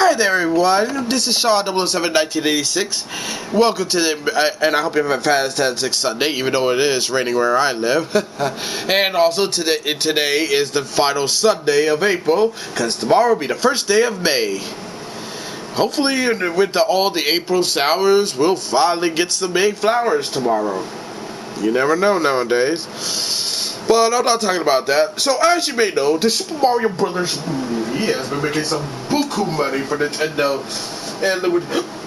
Hi there, everyone. This is Shaw 007 1986. Welcome to the, and I hope you have a fantastic Sunday, even though it is raining where I live. And also, today is the final Sunday of April, because tomorrow will be the first day of May. Hopefully, with all the April showers, we'll finally get some May flowers tomorrow. You never know nowadays. But I'm not talking about that. So, as you may know, the Super Mario Brothers movie has been making some buku money for Nintendo and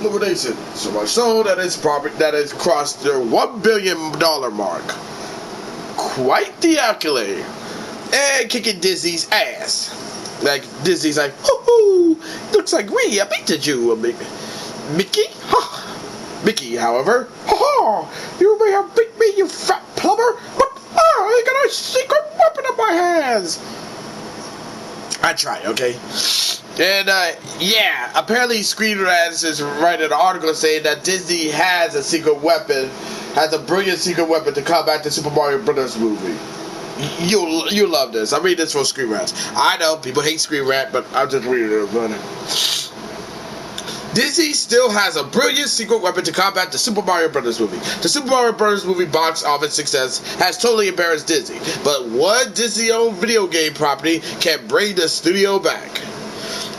Liquidation. So much so that it's crossed their $1 billion mark. Quite the accolade. And kicking Disney's ass. Like, Disney's like, hoo-hoo, looks like we beat you, Mickey? Ha! Mickey, however, ha-ha, you may have beat me, you fat plumber, but I got a secret weapon in my hands. I tried, okay? And, yeah, apparently Screen Rants is writing an article saying that Disney has a secret weapon, has a brilliant secret weapon to combat the Super Mario Brothers movie. You'll love this. I read this from Screen Rants. I know, people hate Screen Rant, but I'm just reading it. Disney still has a brilliant secret weapon to combat the Super Mario Brothers movie. The Super Mario Brothers movie box office success has totally embarrassed Disney, but one Disney-owned video game property can bring the studio back.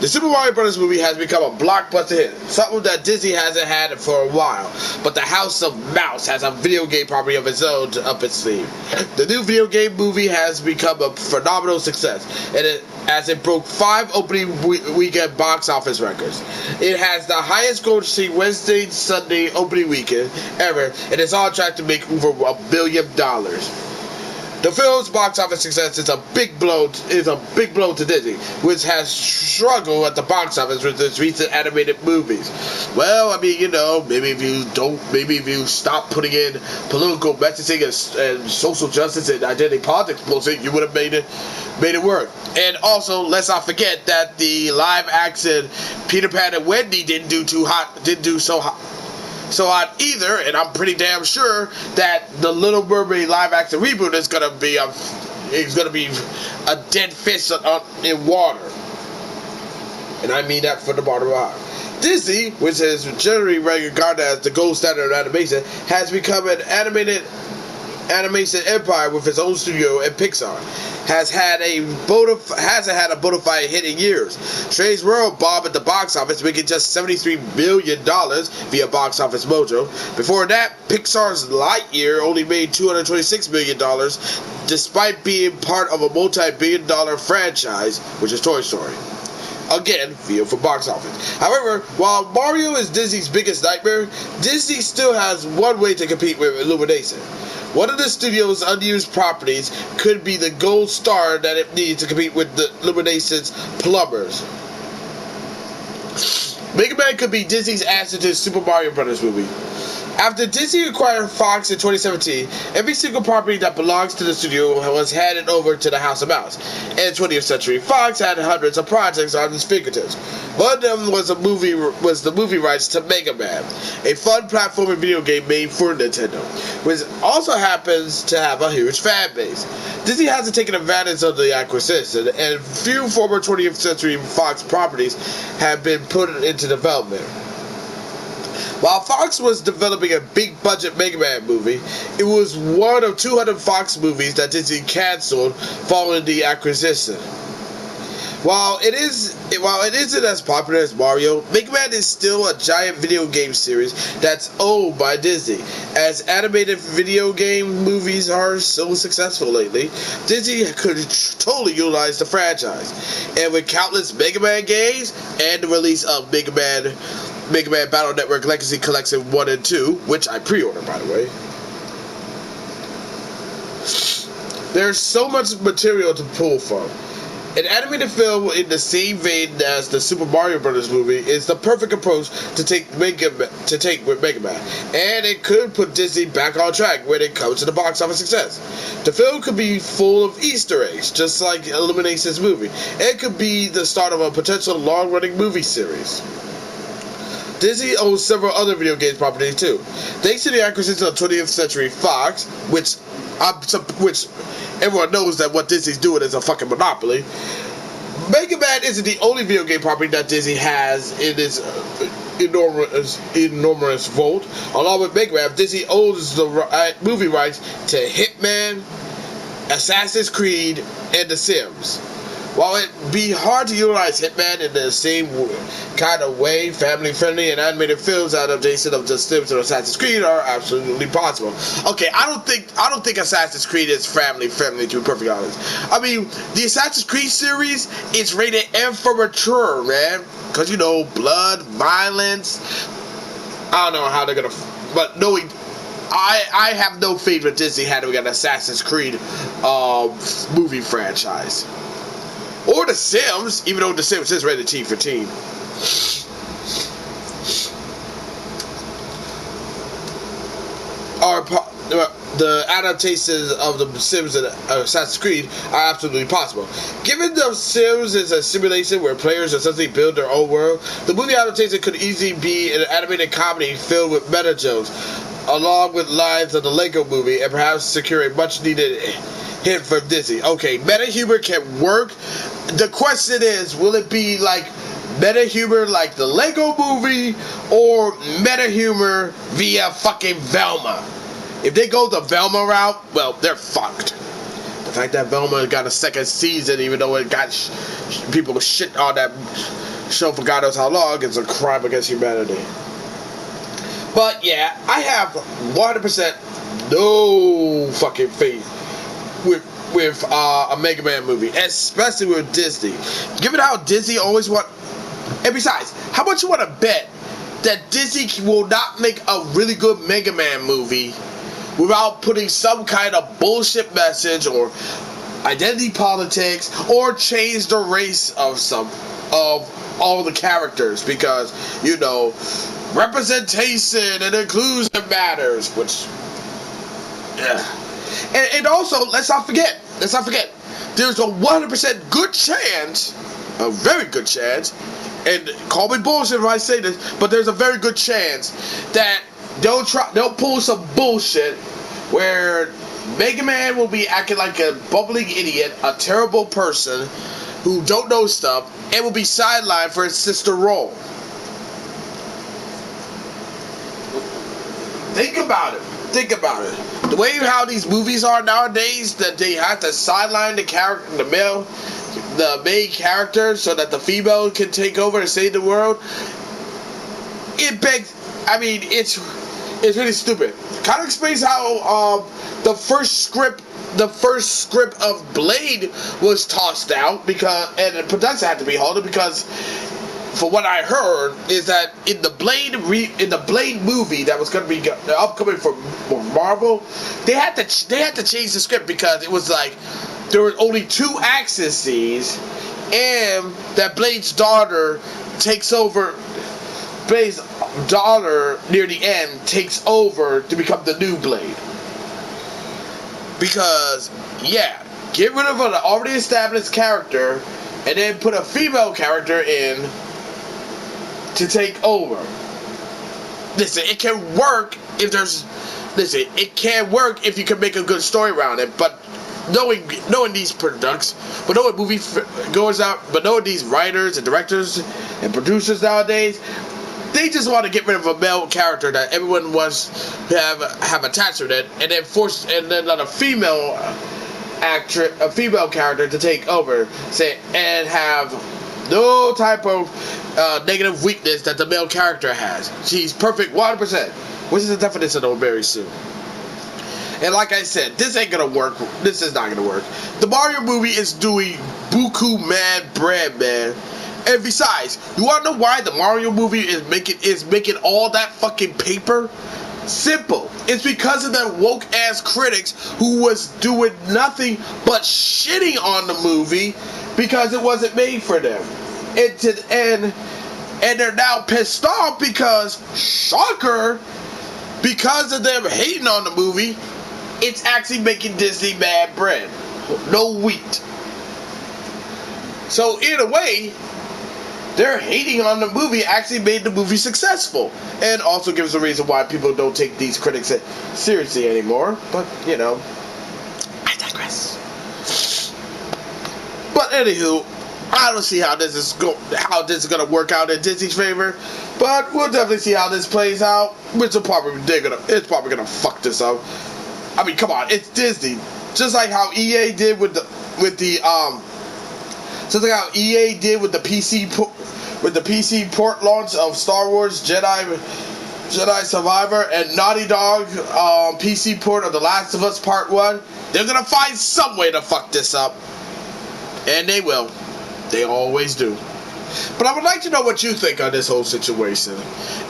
The Super Mario Brothers movie has become a blockbuster hit, something that Disney hasn't had for a while, but the House of Mouse has a video game property of its own up its sleeve. The new video game movie has become a phenomenal success, and as it broke 5 opening weekend box office records. It has the highest grossing Wednesday Sunday opening weekend ever, and is on track to make over $1 billion. The film's box office success is a big blow to Disney, which has struggled at the box office with its recent animated movies. Well, I mean, you know, maybe if you stop putting in political messaging and social justice and identity politics bullshit, you would have made it work. And also, let's not forget that the live action Peter Pan and Wendy didn't do so hot either, and I'm pretty damn sure that the Little Mermaid live action reboot is gonna be a dead fish in water, and I mean that from the bottom of my heart. Disney, which is generally regarded as the gold standard of animation, has become an animation empire with its own studio, and Pixar hasn't had a bona fide hit in years. Strange World bombed at the box office, making just $73 million via Box Office Mojo. Before that, Pixar's Lightyear only made $226 million, despite being part of a multi-billion-dollar franchise, which is Toy Story. Again, via for box office. However, while Mario is Disney's biggest nightmare, Disney still has one way to compete with Illumination. One of the studio's unused properties could be the gold star that it needs to compete with the Illumination's plumbers. Mega Man could be Disney's answer to the Super Mario Brothers movie. After Disney acquired Fox in 2017, every single property that belongs to the studio was handed over to the House of Mouse. In 20th Century Fox had hundreds of projects on its fingertips. One of them was the movie rights to Mega Man, a fun platforming video game made for Nintendo, which also happens to have a huge fan base. Disney hasn't taken advantage of the acquisition, and few former 20th Century Fox properties have been put into development. While Fox was developing a big-budget Mega Man movie, it was one of 200 Fox movies that Disney canceled following the acquisition. While it isn't as popular as Mario, Mega Man is still a giant video game series that's owned by Disney. As animated video game movies are so successful lately, Disney could totally utilize the franchise. And with countless Mega Man games and the release of Mega Man Battle Network Legacy Collection 1 and 2, which I pre-ordered, by the way. There's so much material to pull from. An animated film in the same vein as the Super Mario Brothers movie is the perfect approach to take with Mega Man, and it could put Disney back on track when it comes to the box office success. The film could be full of Easter eggs, just like Illumination's movie. It could be the start of a potential long-running movie series. Disney owns several other video games properties too. Thanks to the acquisition of 20th Century Fox, which everyone knows that what Disney's doing is a fucking monopoly, Mega Man isn't the only video game property that Disney has in its enormous vault. Along with Mega Man, Disney owns the movie rights to Hitman, Assassin's Creed, and The Sims. While it'd be hard to utilize Hitman in the same kind of way, family-friendly and animated films adaptation of The Sims and Assassin's Creed are absolutely possible. Okay, I don't think Assassin's Creed is family-friendly, to be perfectly honest. I mean, the Assassin's Creed series is rated M for mature, man, because you know, blood, violence. I don't know how they're gonna, but knowing. I have no faith in Disney having an Assassin's Creed movie franchise. Or The Sims, even though The Sims is rated T for teen. The adaptations of The Sims and Assassin's Creed are absolutely possible. Given The Sims is a simulation where players essentially build their own world, the movie adaptation could easily be an animated comedy filled with meta jokes, along with lines of the Lego movie, and perhaps secure a much-needed hit from Disney. Okay, meta humor can work. The question is, will it be like meta humor like the Lego movie, or meta humor via fucking Velma? If they go the Velma route, well, they're fucked. The fact that Velma got a second season, even though it got people shit on that show for God knows how long, is a crime against humanity. But yeah, I have 100% no fucking faith with a Mega Man movie, especially with Disney. Given how Disney always want, and besides, how much you want to bet that Disney will not make a really good Mega Man movie without putting some kind of bullshit message or identity politics or change the race of all the characters, because you know, representation and inclusion matters, which and also let's not forget there's a 100% good chance, a very good chance, and call me bullshit if I say this, but there's a very good chance that they'll pull some bullshit where Mega Man will be acting like a bumbling idiot, a terrible person who don't know stuff, and will be sidelined for his sister role. Think about it. The way how these movies are nowadays, that they have to sideline the main character so that the female can take over and save the world. It begs. I mean, it's really stupid. Kind of explains how the first script of Blade was tossed out and the production had to be halted because, for what I heard, is that in the Blade movie that was going to be upcoming for Marvel, they had to change the script because it was like there were only 2 action scenes, and that Blade's daughter near the end takes over to become the new Blade. Because, yeah, get rid of an already established character and then put a female character in to take over. Listen, it can work it can work if you can make a good story around it, but knowing these products, but knowing movie goes out, but knowing these writers and directors and producers nowadays, they just want to get rid of a male character that everyone wants to have attached with it, and then let a female character to take over, and have no type of negative weakness that the male character has. She's perfect 100%, which is the definition of very soon. And like I said, this ain't gonna work. This is not gonna work. The Mario movie is doing buku mad bread, man. And besides, you wanna know why the Mario movie is making all that fucking paper? Simple. It's because of the woke ass critics who was doing nothing but shitting on the movie because it wasn't made for them. And they're now pissed off because, shocker, because of them hating on the movie, it's actually making Disney mad bread. No wheat. So in a way, their hating on the movie actually made the movie successful, and also gives a reason why people don't take these critics seriously anymore. But you know, I digress. But anywho, I don't see how this is gonna work out in Disney's favor, but we'll definitely see how this plays out. Which will it's probably gonna fuck this up. I mean, come on, it's Disney. Just like how EA did with the PC port launch of Star Wars Jedi Survivor and Naughty Dog PC port of The Last of Us Part 1. They're gonna find some way to fuck this up. And they will. They always do. But I would like to know what you think on this whole situation.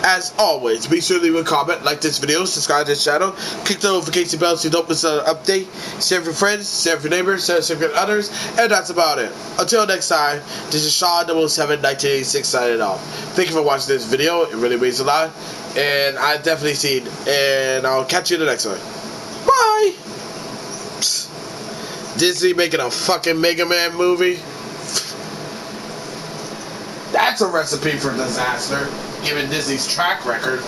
As always, be sure to leave a comment, like this video, subscribe to this channel, click the notification bell so you don't miss an update, share with your friends, share with your neighbors, share with others, and that's about it. Until next time, this is Shaw 07 1986 signing off. Thank you for watching this video. It really means a lot. And I definitely see it. And I'll catch you in the next one. Bye! Disney making a fucking Mega Man movie? That's a recipe for disaster, given Disney's track record.